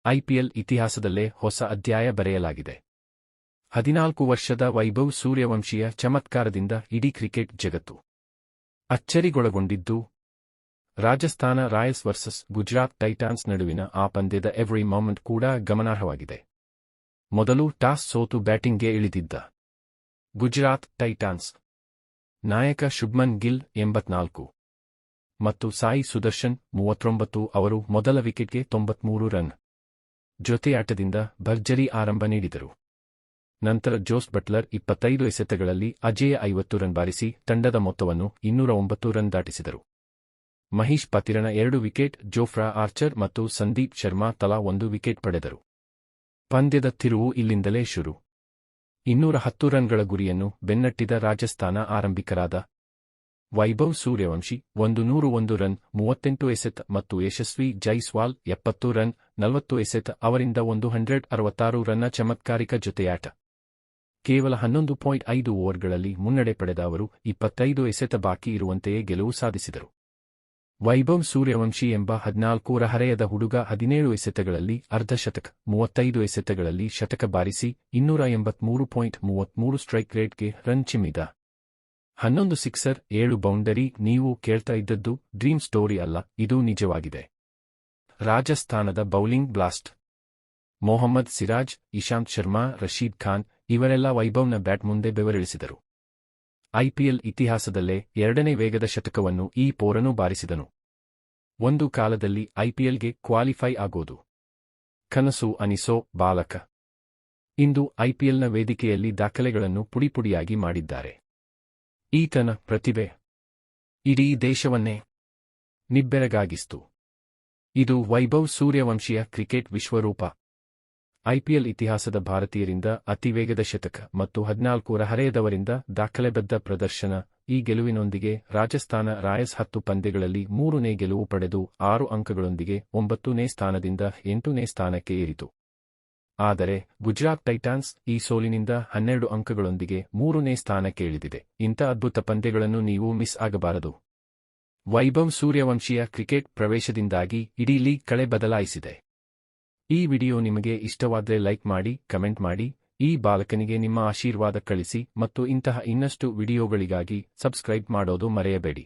IPL ಇತಿಹಾಸದಲ್ಲೇ ಹೊಸ ಅಧ್ಯಾಯ ಬರೆಯಲಾಗಿದೆ. 14 ವರ್ಷದ ವೈಭವ್ ಸೂರ್ಯವಂಶಿಯ ಚಮತ್ಕಾರದಿಂದ ಇಡೀ ಕ್ರಿಕೆಟ್ ಜಗತ್ತು ಅಚ್ಚರಿಗೊಳಗೊಂಡಿದ್ದು, Rajasthan Royals versus Gujarat Titans ನಡುವಿನ ಆ ಪಂದ್ಯದ ಎವ್ರಿ ಮೊಮೆಂಟ್ ಕೂಡ ಗಮನಾರ್ಹವಾಗಿದೆ. ಮೊದಲು ಟಾಸ್ ಸೋತು ಬ್ಯಾಟಿಂಗ್ಗೆ ಇಳಿದಿದ್ದ ಗುಜರಾತ್ ಟೈಟಾನ್ಸ್ ನಾಯಕ ಶುಭ್ಮನ್ ಗಿಲ್ 84 ಮತ್ತು ಸಾಯಿ ಸುದರ್ಶನ್ 39 ಅವರು ಮೊದಲ ವಿಕೆಟ್ಗೆ 93 ರನ್ ಜೊತೆಯಾಟದಿಂದ ಭರ್ಜರಿ ಆರಂಭ ನೀಡಿದರು. ನಂತರ ಜೋಸ್ ಬಟ್ಲರ್ 25 ಎಸೆತಗಳಲ್ಲಿ ಅಜೇಯ 50 ರನ್ ಬಾರಿಸಿ ತಂಡದ ಮೊತ್ತವನ್ನು 209 run ದಾಟಿಸಿದರು. Mahish ಪತಿರನ 2 wicket, Jofra archer ಮತ್ತು ಸಂದೀಪ್ ಶರ್ಮಾ ತಲಾ 1 ವಿಕೆಟ್ ಪಡೆದರು. ಪಂದ್ಯದ ತಿರುವು ಇಲ್ಲಿಂದಲೇ ಶುರು. 210 ರನ್ಗಳ ಗುರಿಯನ್ನು ಬೆನ್ನಟ್ಟಿದ ರಾಜಸ್ಥಾನ ಆರಂಭಿಕರಾದ ವೈಭವ್ ಸೂರ್ಯವಂಶಿ 101 ರನ್ 38 ಎಸೆತ ಮತ್ತು ಯಶಸ್ವಿ ಜೈಸ್ವಾಲ್ 70 ರನ್ 40 ಎಸೆತ ಅವರಿಂದ 166 ರನ್ನ ಚಮತ್ಕಾರಿಕ ಜೊತೆಯಾಟ. ಕೇವಲ 11.5 ಓವರ್ಗಳಲ್ಲಿ ಮುನ್ನಡೆ ಪಡೆದ ಅವರು 25 ಎಸೆತ ಬಾಕಿ ಇರುವಂತೆಯೇ ಗೆಲುವು ಸಾಧಿಸಿದರು. ವೈಭವ್ ಸೂರ್ಯವಂಶಿ ಎಂಬ 14 ರ ಹರೆಯದ ಹುಡುಗ 17 ಎಸೆತಗಳಲ್ಲಿ ಅರ್ಧಶತಕ, 35 ಎಸೆತಗಳಲ್ಲಿ ಶತಕ ಬಾರಿಸಿ 283.33 ಸ್ಟ್ರೈಕ್ ರೇಟ್ಗೆ ರನ್ ಚಿಮ್ಮಿದ. 11 sixer, 7 boundary. ನೀವು ಕೇಳ್ತಾ ಇದ್ದದ್ದು ಡ್ರೀಮ್ ಸ್ಟೋರಿ ಅಲ್ಲ, ಇದು ನಿಜವಾಗಿದೆ. ರಾಜಸ್ಥಾನದ ಬೌಲಿಂಗ್ ಬ್ಲಾಸ್ಟ್. ಮೊಹಮ್ಮದ್ ಸಿರಾಜ್, ಇಶಾಂತ್ ಶರ್ಮಾ, ರಶೀದ್ ಖಾನ್ ಇವರೆಲ್ಲ ವೈಭವ್ನ ಬ್ಯಾಟ್ ಮುಂದೆ ಬೆವರಿಳಿಸಿದರು. ಐಪಿಎಲ್ ಇತಿಹಾಸದಲ್ಲೇ 2ನೇ ವೇಗದ ಶತಕವನ್ನು ಈ ಪೋರನು ಬಾರಿಸಿದನು. ಒಂದು ಕಾಲದಲ್ಲಿ ಐಪಿಎಲ್ಗೆ ಕ್ವಾಲಿಫೈ ಆಗೋದು ಕನಸು ಅನಿಸೋ ಬಾಲಕ ಇಂದು ಐಪಿಎಲ್ನ ವೇದಿಕೆಯಲ್ಲಿ ದಾಖಲೆಗಳನ್ನು ಪುಡಿಪುಡಿಯಾಗಿ ಮಾಡಿದ್ದಾರೆ. ಈತನ ಪ್ರತಿಭೆ ಇಡೀ ದೇಶವನ್ನೇ ನಿಬ್ಬೆರಗಾಗಿಸ್ತು. ಇದು ವೈಭವ್ ಸೂರ್ಯವಂಶಿಯ ಕ್ರಿಕೆಟ್ ವಿಶ್ವರೂಪ. ಐಪಿಎಲ್ ಇತಿಹಾಸದ ಭಾರತೀಯರಿಂದ ಅತಿವೇಗದ ಶತಕ ಮತ್ತು 14 ರ ಹರೆಯದವರಿಂದ ದಾಖಲೆಬದ್ಧ ಪ್ರದರ್ಶನ. ಈ ಗೆಲುವಿನೊಂದಿಗೆ ರಾಜಸ್ಥಾನ ರಾಯಲ್ಸ್ 10 ಪಂದ್ಯಗಳಲ್ಲಿ 3ನೇ ಗೆಲುವು ಪಡೆದು 6 ಅಂಕಗಳೊಂದಿಗೆ 9ನೇ ಸ್ಥಾನದಿಂದ 8ನೇ ಸ್ಥಾನಕ್ಕೆ ಏರಿತು. ಆದರೆ ಗುಜರಾತ್ ಟೈಟಾನ್ಸ್ ಈ ಸೋಲಿನಿಂದ 12 ಅಂಕಗಳೊಂದಿಗೆ 3ನೇ ಸ್ಥಾನಕ್ಕೆ ಇಳಿದಿದೆ. ಇಂಥ ಅದ್ಭುತ ಪಂದ್ಯಗಳನ್ನು ನೀವು ಮಿಸ್ ಆಗಬಾರದು. ವೈಭವ್ ಸೂರ್ಯವಂಶಿಯ ಕ್ರಿಕೆಟ್ ಪ್ರವೇಶದಿಂದಾಗಿ ಇಡೀ ಲೀಗ್ ಕಳೆ ಬದಲಾಯಿಸಿದೆ. ಈ ವಿಡಿಯೋ ನಿಮಗೆ ಇಷ್ಟವಾದರೆ ಲೈಕ್ ಮಾಡಿ, ಕಮೆಂಟ್ ಮಾಡಿ, ಈ ಬಾಲಕನಿಗೆ ನಿಮ್ಮ ಆಶೀರ್ವಾದ ಕಳಿಸಿ ಮತ್ತು ಇಂತಹ ಇನ್ನಷ್ಟು ವಿಡಿಯೋಗಳಿಗಾಗಿ ಸಬ್ಸ್ಕ್ರೈಬ್ ಮಾಡೋದು ಮರೆಯಬೇಡಿ.